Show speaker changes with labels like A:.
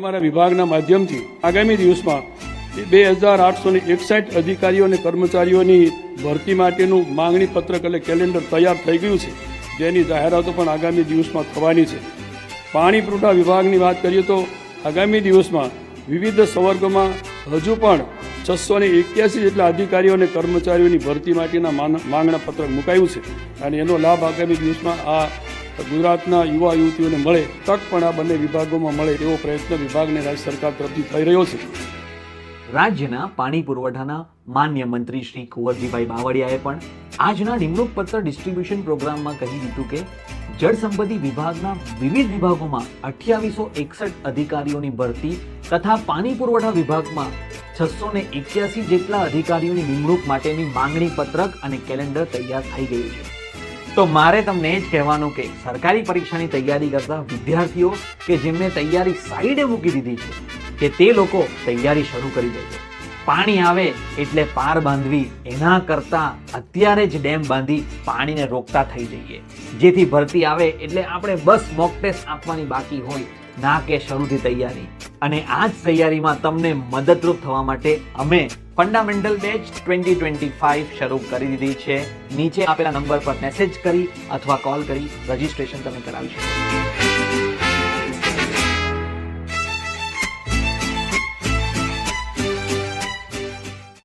A: તમારા વિભાગના માધ્યમથી આગામી દિવસમાં 2861 અધિકારીઓ અને કર્મચારીઓની ભરતી માટેનું માંગણી પત્રક એટલે કેલેન્ડર તૈયાર થઈ ગયું છે, જેની જાહેરાતો પણ આગામી દિવસમાં થવાની છે. પાણી પુરવઠા વિભાગની વાત કરીએ તો આગામી દિવસમાં વિવિધ સંવર્ગોમાં હજુ પણ 681 જેટલા અધિકારીઓ અને કર્મચારીઓની ભરતી માટેના માંગણા પત્રક મુકાયું છે અને એનો લાભ આગામી દિવસમાં આ ગુજરાતના યુવા યુવતીઓને મળે, તક પણ આ બંને વિભાગોમાં મળે એવો પ્રયત્ન વિભાગને રાજ્ય સરકાર તરફથી થઈ રહ્યો છે.
B: રાજ્યના પાણી પુરવઠાના માન્ય મંત્રી શ્રી કુંવરજીભાઈ બાવળિયાએ પણ આજના નિમણૂક પત્ર ડિસ્ટ્રીબ્યુશન પ્રોગ્રામમાં કહી દીધું કે જળ સંપત્તિ વિભાગના વિવિધ વિભાગોમાં 2861 અધિકારીઓની ભરતી તથા પાણી પુરવઠા વિભાગમાં 681 જેટલા અધિકારીઓની નિમણૂક માટેની માંગણી પત્રક અને કેલેન્ડર તૈયાર થઈ ગયું છે. તો મારે તમને એ જ કહેવાનું કે સરકારી પરીક્ષાની તૈયારી કરતા વિદ્યાર્થીઓ કે જેમને તૈયારી સાઈડે મૂકી દીધી છે કે તે લોકો તૈયારી શરૂ કરી દેજો. પાણી આવે એટલે પાર બાંધવી એના કરતા અત્યારે જ ડેમ બાંધી પાણીને રોકતા થઈ જઈએ, જેથી ભરતી આવે એટલે આપણે બસ મોક ટેસ્ટ આપવાની બાકી હોય, ના કે શરૂથી તૈયારી. અને આ જ તૈયારીમાં તમને મદદરૂપ થવા માટે અમે ફંડામેન્ટલ બેચ 2025 શરૂ કરી દીધી છે. નીચે આપેલા નંબર પર મેસેજ કરી અથવા કોલ કરી રજીસ્ટ્રેશન તમે કરાવી શકો.